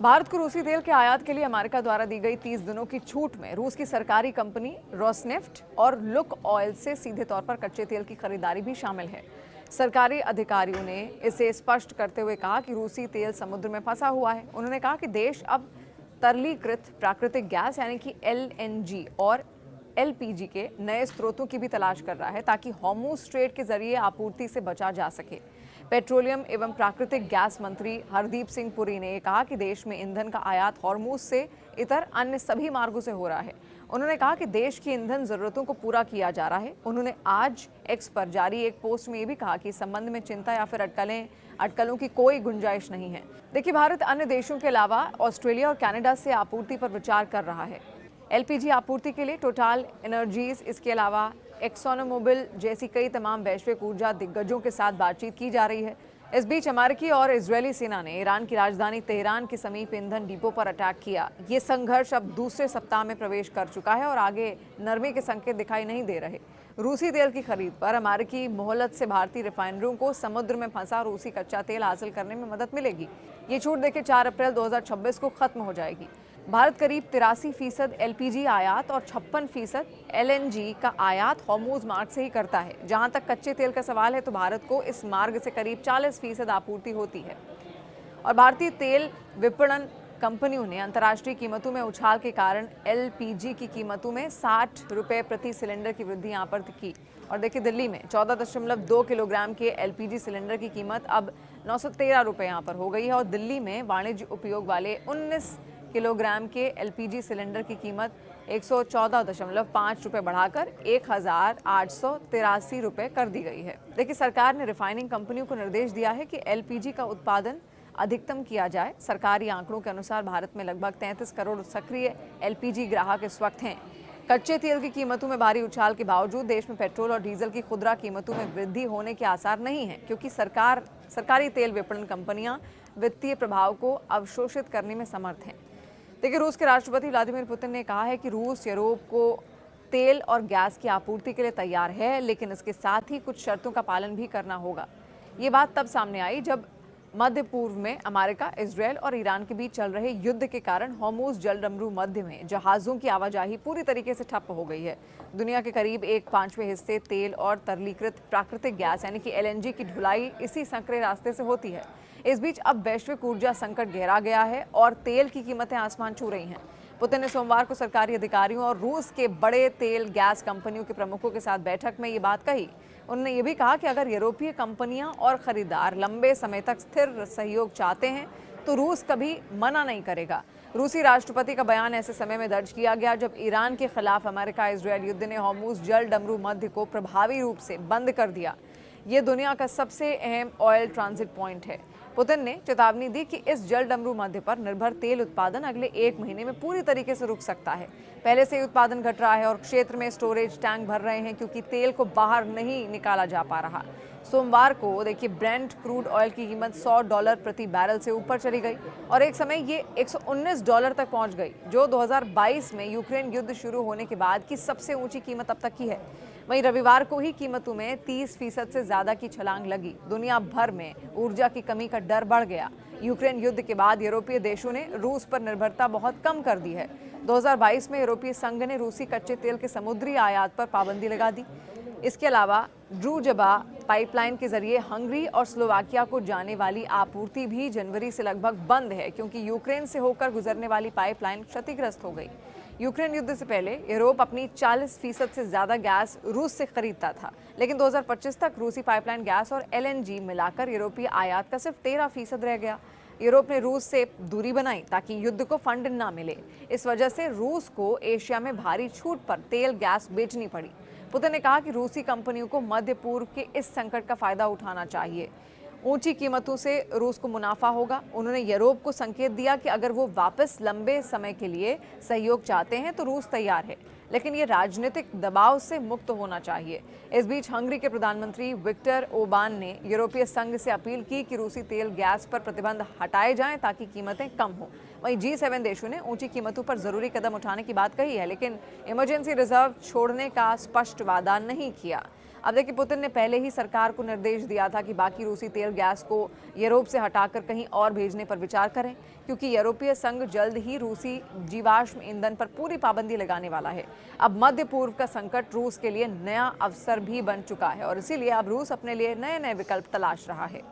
भारत को रूसी तेल के आयात के लिए अमेरिका द्वारा दी गई 30 दिनों की छूट में रूस की सरकारी कंपनी रोसनेफ्ट और लुक ऑयल से सीधे तौर पर कच्चे तेल की खरीदारी भी शामिल है। सरकारी अधिकारियों ने इसे स्पष्ट करते हुए कहा कि रूसी तेल समुद्र में फंसा हुआ है। उन्होंने कहा कि देश अब तरलीकृत प्राकृतिक गैस यानी कि एलएनजी और एलपीजी के नए स्रोतों की भी तलाश कर रहा है ताकि हॉर्मुज स्ट्रेट के जरिए आपूर्ति से बचा जा सके। पेट्रोलियम एवं प्राकृतिक गैस मंत्री हरदीप सिंह पुरी ने कहा कि देश में ईंधन का आयात हॉर्मुज से इतर अन्य सभी मार्गों से हो रहा है। उन्होंने कहा कि देश की ईंधन जरूरतों को पूरा किया जा रहा है। उन्होंने आज एक्स पर जारी एक पोस्ट में ये भी कहा कि इस संबंध में चिंता या फिर अटकलों की कोई गुंजाइश नहीं है। देखिए, भारत अन्य देशों के अलावा ऑस्ट्रेलिया और कनाडा से आपूर्ति पर विचार कर रहा है। एलपीजी आपूर्ति के लिए टोटल एनर्जीज, इसके अलावा एक्सोनोमोबिल जैसी कई तमाम वैश्विक ऊर्जा दिग्गजों के साथ बातचीत की जा रही है। इस बीच अमेरिकी और इजरायली सेना ने ईरान की राजधानी तेहरान के समीप ईंधन डिपो पर अटैक किया। ये संघर्ष अब दूसरे सप्ताह में प्रवेश कर चुका है और आगे नरमी के संकेत दिखाई नहीं दे रहे। रूसी तेल की खरीद पर अमेरिकी मोहलत से भारतीय रिफाइनरियों को समुद्र में फंसा रूसी कच्चा तेल हासिल करने में मदद मिलेगी। ये छूट देखिए 4 अप्रैल 2026 को खत्म हो जाएगी। भारत करीब 83% एलपीजी आयात और 56% एलएनजी का आयात हॉर्मुज मार्ग से ही करता है। जहां तक कच्चे तेल का सवाल है तो भारत को इस मार्ग से करीब 40% आपूर्ति होती है। और भारतीय तेल विपणन कंपनियों ने अंतर्राष्ट्रीय कीमतों में उछाल के कारण एलपीजी की कीमतों में 60 रुपये प्रति सिलेंडर की वृद्धि यहाँ पर की। और देखिए, दिल्ली में 14.2 किलोग्राम के एलपीजी सिलेंडर की कीमत अब 913 रुपये यहाँ पर हो गई है। और दिल्ली में वाणिज्य उपयोग वाले 19 किलोग्राम के एलपीजी सिलेंडर की कीमत 114.5 रुपये बढ़ाकर 1883 रुपये कर दी गई है। देखिए, सरकार ने रिफाइनिंग कंपनियों को निर्देश दिया है कि एलपीजी का उत्पादन अधिकतम किया जाए। सरकारी आंकड़ों के अनुसार भारत में लगभग 33 करोड़ सक्रिय एलपीजी ग्राहक इस वक्त हैं। कच्चे तेल की कीमतों में भारी उछाल के बावजूद देश में पेट्रोल और डीजल की खुदरा कीमतों में वृद्धि होने के आसार नहीं है, क्योंकि सरकारी तेल विपणन कंपनियां वित्तीय प्रभाव को अवशोषित करने में समर्थ हैं। देखिए, रूस के राष्ट्रपति व्लादिमीर पुतिन ने कहा है कि रूस यूरोप को तेल और गैस की आपूर्ति के लिए तैयार है, लेकिन इसके साथ ही कुछ शर्तों का पालन भी करना होगा। ये बात तब सामने आई जब मध्य पूर्व में अमेरिका, इजरायल और ईरान के बीच चल रहे युद्ध के कारण हॉर्मुज जलडमरू मध्य में जहाजों की आवाजाही पूरी तरीके से ठप हो गई है। दुनिया के करीब 1/5 हिस्से तेल और तरलीकृत प्राकृतिक गैस यानी कि एलएनजी की ढुलाई इसी संकरे रास्ते से होती है। इस बीच अब वैश्विक ऊर्जा संकट गहरा गया है और तेल की कीमतें आसमान छू रही हैं। पुतिन ने सोमवार को सरकारी अधिकारियों और रूस के बड़े तेल गैस कंपनियों के प्रमुखों के साथ बैठक में ये बात कही। उन्होंने ये भी कहा कि अगर यूरोपीय कंपनियां और खरीदार लंबे समय तक स्थिर सहयोग चाहते हैं तो रूस कभी मना नहीं करेगा। रूसी राष्ट्रपति का बयान ऐसे समय में दर्ज किया गया जब ईरान के खिलाफ अमेरिका इजरायल युद्ध ने हॉर्मुज जलडमरू मध्य को प्रभावी रूप से बंद कर दिया। ये दुनिया का सबसे अहम ऑयल ट्रांजिट पॉइंट है। पुतिन ने चेतावनी दी कि इस जलडमरू मध्य पर निर्भर तेल उत्पादन अगले 1 महीने में पूरी तरीके से रुक सकता है। पहले से ही उत्पादन घट रहा है और क्षेत्र में स्टोरेज टैंक भर रहे हैं क्योंकि तेल को बाहर नहीं निकाला जा पा रहा। सोमवार को देखिए, ब्रेंट क्रूड ऑयल की कीमत $100 प्रति बैरल से ऊपर चली गई और एक समय ये $119 तक पहुंच गई, जो 2022 में यूक्रेन युद्ध शुरू होने के बाद की सबसे ऊंची कीमत अब तक की है। वहीं रविवार को ही कीमतों में 30% से ज्यादा की छलांग लगी। दुनिया भर में ऊर्जा की कमी का डर बढ़ गया। यूक्रेन युद्ध के बाद यूरोपीय देशों ने रूस पर निर्भरता बहुत कम कर दी है। 2022 में यूरोपीय संघ ने रूसी कच्चे तेल के समुद्री आयात पर पाबंदी लगा दी। इसके अलावा ड्रूजबा पाइपलाइन के जरिए हंगरी और स्लोवाकिया को जाने वाली आपूर्ति भी जनवरी से लगभग बंद है, क्योंकि यूक्रेन से होकर गुजरने वाली पाइपलाइन क्षतिग्रस्त हो गई। यूक्रेन युद्ध से पहले यूरोप अपनी 40% से ज्यादा गैस रूस से खरीदता था, लेकिन 2025 तक रूसी पाइपलाइन गैस और एलएनजी मिलाकर यूरोपीय आयात का सिर्फ 13% रह गया। यूरोप ने रूस से दूरी बनाई ताकि युद्ध को फंड न मिले। इस वजह से रूस को एशिया में भारी छूट पर तेल गैस बेचनी पड़ी। पुतिन ने कहा कि रूसी कंपनियों को मध्य पूर्व के इस संकट का फायदा उठाना चाहिए। ऊंची कीमतों से रूस को मुनाफा होगा। उन्होंने यूरोप को संकेत दिया कि अगर वो वापस लंबे समय के लिए सहयोग चाहते हैं तो रूस तैयार है, लेकिन ये राजनीतिक दबाव से मुक्त होना चाहिए। इस बीच हंगरी के प्रधानमंत्री विक्टर ओबान ने यूरोपीय संघ से अपील की कि रूसी तेल गैस पर प्रतिबंध हटाए जाएं ताकि कीमतें कम हो। वहीं G7 देशों ने ऊंची कीमतों पर जरूरी कदम उठाने की बात कही है, लेकिन इमरजेंसी रिजर्व छोड़ने का स्पष्ट वादा नहीं किया। अब देखिए, पुतिन ने पहले ही सरकार को निर्देश दिया था कि बाकी रूसी तेल गैस को यूरोप से हटाकर कहीं और भेजने पर विचार करें, क्योंकि यूरोपीय संघ जल्द ही रूसी जीवाश्म ईंधन पर पूरी पाबंदी लगाने वाला है। अब मध्य पूर्व का संकट रूस के लिए नया अवसर भी बन चुका है और इसीलिए अब रूस अपने लिए नए नए विकल्प तलाश रहा है।